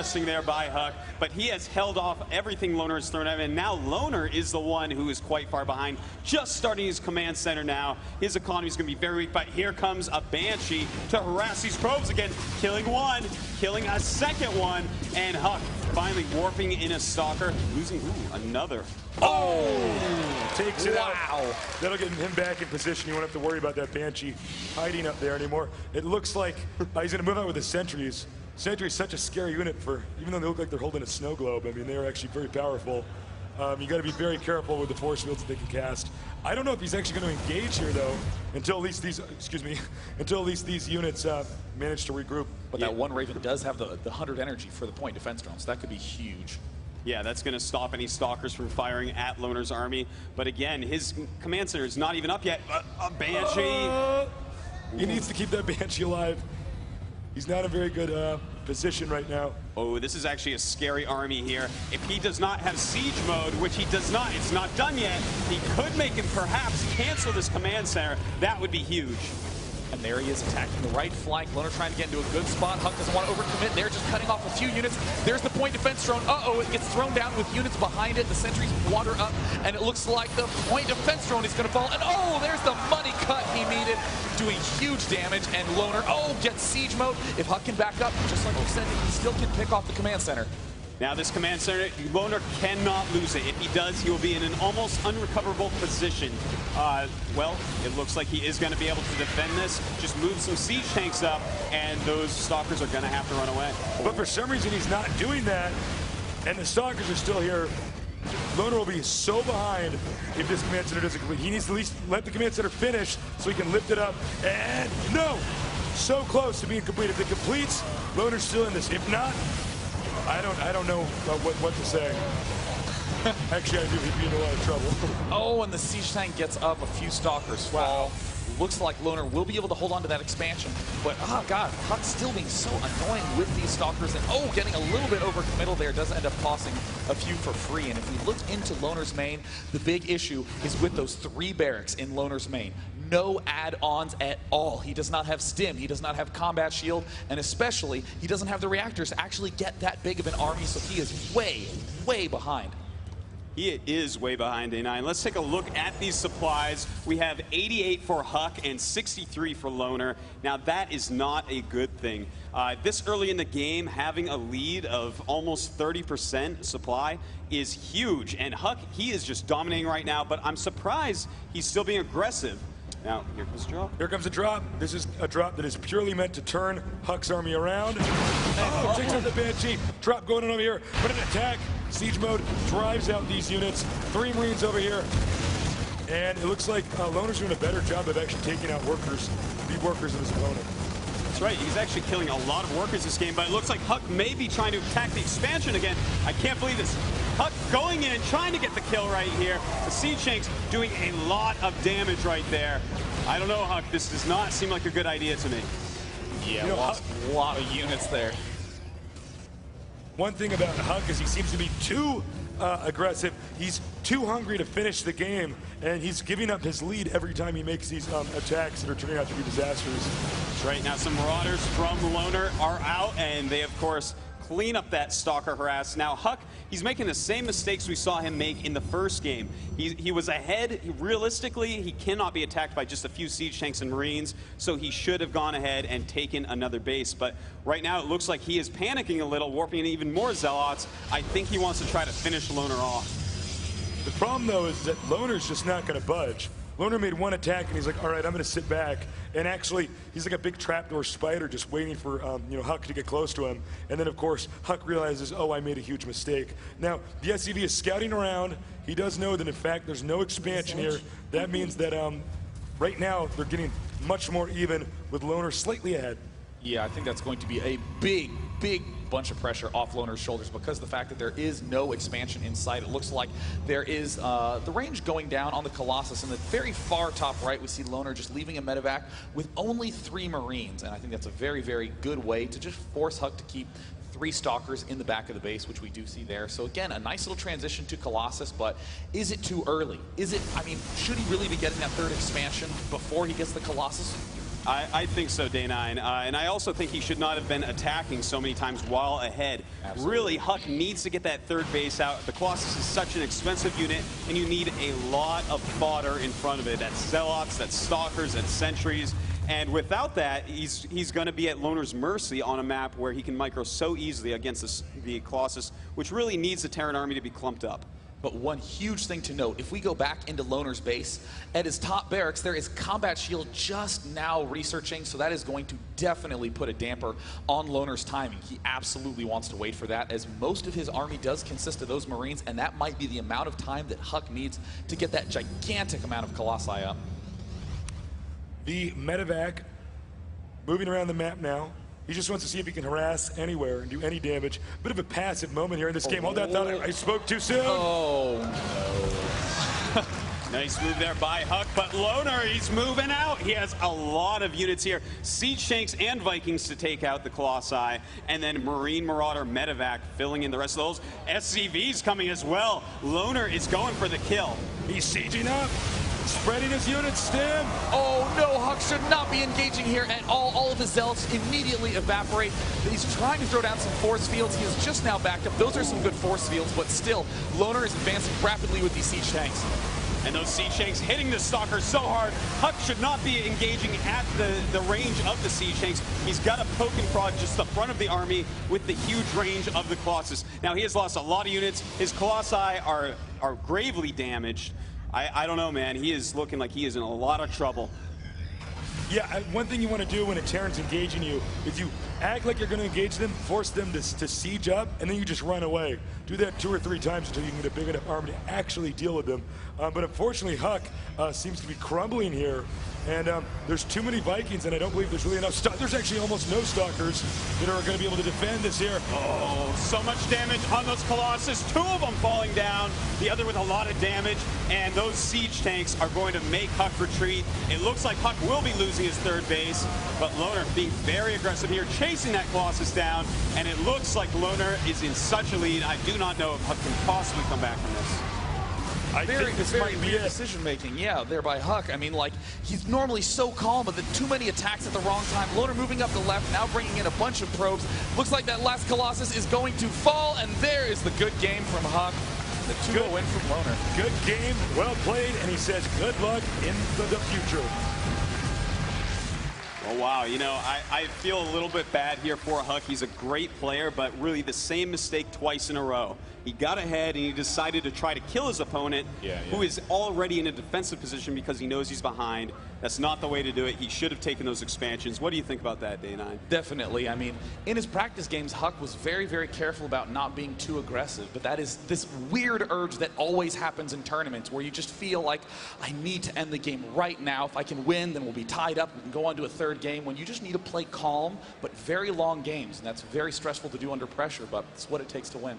interesting there by HuK, but he has held off everything Loner has thrown at him, and now Loner is the one who is quite far behind, just starting his command center now. His economy is going to be very weak, but here comes a Banshee to harass these probes again, killing one, killing a second one, and HuK finally warping in a Stalker, losing another. Oh! Takes it out. That'll get him back in position. You won't have to worry about that Banshee hiding up there anymore. It looks like he's going to move out with the Sentries. Sentry's such a scary unit for, even though they look like they're holding a snow globe, I mean, they're actually very powerful. You got to be very careful with the force fields that they can cast. I don't know if he's actually going to engage here though, until at least these, until at least these units manage to regroup. But that one Raven does have the 100 energy for the point defense drone, so that could be huge. Yeah, that's going to stop any Stalkers from firing at Loner's army. But again, his command center is not even up yet. A Banshee. He needs to keep that Banshee alive. He's not in a very good position right now. Oh, this is actually a scary army here. If he does not have siege mode, which he does not, it's not done yet, he could make him perhaps cancel this command center. That would be huge. And there he is attacking the right flank. Loner trying to get into a good spot. HuK doesn't want to overcommit. They're just cutting off a few units. There's the point defense drone. Uh-oh, it gets thrown down with units behind it. The sentries water up, and it looks like the point defense drone is going to fall. And oh, there's the money cut he needed, doing huge damage. And Loner, gets siege mode. If HuK can back up, just like you said, he still can pick off the command center. Now this command center, Loner cannot lose it. If he does, he will be in an almost unrecoverable position. Well, it looks like he is going to be able to defend this. Just move some siege tanks up, and those Stalkers are going to have to run away. But for some reason, he's not doing that, and the Stalkers are still here. Loner will be so behind if this command center doesn't complete. He needs to at least let the command center finish so he can lift it up. And no! So close to being complete. If it completes, Loner's still in this. If not, I don't know what to say. Actually, I do. He'd be in a lot of trouble. Oh, and the siege tank gets up. A few Stalkers fall. Looks like Loner will be able to hold on to that expansion. But, oh god, HuK's still being so annoying with these Stalkers. And getting a little bit overcommittal there does end up costing a few for free. And if we look into Loner's main, the big issue is with those 3 barracks in Loner's main. No add-ons at all. He does not have stim, he does not have combat shield, and especially he doesn't have the reactors to actually get that big of an army, so he is way, way behind. He is way behind, A9. Let's take a look at these supplies. We have 88 for HuK and 63 for Loner. Now that is not a good thing. This early in the game, having a lead of almost 30% supply is huge. And HuK, he is just dominating right now, but I'm surprised he's still being aggressive. Now, here comes the drop. Here comes a drop. This is a drop that is purely meant to turn HuK's army around. Oh, takes out the Banshee. Drop going on over here. But an attack. Siege mode drives out these units. 3 Marines over here. And it looks like Loner's doing a better job of actually taking out workers, the workers of his opponent. That's right, he's actually killing a lot of workers this game, but it looks like HuK may be trying to attack the expansion again. I can't believe this. HuK going in, trying to get the kill right here. The siege tanks doing a lot of damage right there. I don't know, HuK, this does not seem like a good idea to me. Yeah, lost a lot of units there. One thing about HuK is he seems to be too aggressive. He's too hungry to finish the game, and he's giving up his lead every time he makes these attacks that are turning out to be disasters. That's right. Now some Marauders from Loner are out, and they, of course, clean up that Stalker harass. Now HuK, he's making the same mistakes we saw him make in the first game. He was ahead. Realistically, he cannot be attacked by just a few siege tanks and Marines, so he should have gone ahead and taken another base. But right now it looks like he is panicking a little, warping in even more Zealots. I think he wants to try to finish Loner off. The problem, though, is that Loner's just not going to budge. Loner made one attack, and he's like, all right, I'm going to sit back. And actually, he's like a big trapdoor spider just waiting for HuK to get close to him. And then, of course, HuK realizes, oh, I made a huge mistake. Now, the SCV is scouting around. He does know that, in fact, there's no expansion here. That means that right now, they're getting much more even with Loner slightly ahead. Yeah, I think that's going to be a big, big bunch of pressure off Loner's shoulders because of the fact that there is no expansion in sight. It looks like there is the range going down on the Colossus. In the very far top right, we see Loner just leaving a medevac with only 3 Marines. And I think that's a very, very good way to just force HuK to keep 3 Stalkers in the back of the base, which we do see there. So again, a nice little transition to Colossus, but is it too early? Is it, I mean, should he really be getting that 3rd expansion before he gets the Colossus? I think so, Day9. And I also think he should not have been attacking so many times while ahead. Absolutely. Really, HuK needs to get that third base out. The Colossus is such an expensive unit, and you need a lot of fodder in front of it. That's Zealots, that's Stalkers, that's Sentries. And without that, he's going to be at Loner's mercy on a map where he can micro so easily against the Colossus, which really needs the Terran army to be clumped up. But one huge thing to note, if we go back into Loner's base, at his top barracks, there is Combat Shield just now researching, so that is going to definitely put a damper on Loner's timing. He absolutely wants to wait for that, as most of his army does consist of those Marines, and that might be the amount of time that HuK needs to get that gigantic amount of Colossi up. The medevac moving around the map now. He just wants to see if he can harass anywhere and do any damage. Bit of a passive moment here in this game. Hold that thought. I spoke too soon. Oh, no. Nice move there by HuK, but Loner, he's moving out. He has a lot of units here. Siege Tanks and Vikings to take out the Colossi, and then Marine Marauder Medevac filling in the rest of those. SCVs coming as well. Loner is going for the kill. He's sieging up. Spreading his units, Stim. Oh no, HuK should not be engaging here at all. All of his Zealots immediately evaporate. He's trying to throw down some force fields. He has just now backed up. Those are some good force fields, but still, Loner is advancing rapidly with these siege tanks. And those siege tanks hitting the Stalkers so hard. HuK should not be engaging at the range of the siege tanks. He's got to poke and prod just the front of the army with the huge range of the Colossus. Now, he has lost a lot of units. His Colossi are gravely damaged. I don't know, man. He is looking like he is in a lot of trouble. Yeah, one thing you want to do when a Terran's engaging you is you act like you're going to engage them, force them to siege up, and then you just run away. Do that 2 or 3 times until you can get a big enough army to actually deal with them. But unfortunately, HuK seems to be crumbling here. And there's too many Vikings, and I don't believe there's really enough. There's actually almost no Stalkers that are going to be able to defend this here. Oh, so much damage on those Colossus. 2 of them falling down, the other with a lot of damage. And those siege tanks are going to make HuK retreat. It looks like HuK will be losing his third base, but Loner being very aggressive here, chasing that Colossus down. And it looks like Loner is in such a lead. I do not know if HuK can possibly come back from this. I think this might be it. Decision making, yeah, there by HuK. I mean, like, he's normally so calm, but too many attacks at the wrong time. Loner moving up the left, now bringing in a bunch of probes. Looks like that last Colossus is going to fall, and there is the good game from HuK. The 2-0 win from Loner. Good game, well played, and he says good luck in the future. Oh, wow. You know, I feel a little bit bad here for HuK. He's a great player, but really the same mistake twice in a row. He got ahead and he decided to try to kill his opponent, who is already in a defensive position because he knows he's behind. That's not the way to do it. He should have taken those expansions. What do you think about that, Day9? Definitely. I mean, in his practice games, HuK was very, very careful about not being too aggressive. But that is this weird urge that always happens in tournaments where you just feel like, I need to end the game right now. If I can win, then we'll be tied up. We can go on to a third game, when you just need to play calm, but very long games. And that's very stressful to do under pressure, but it's what it takes to win.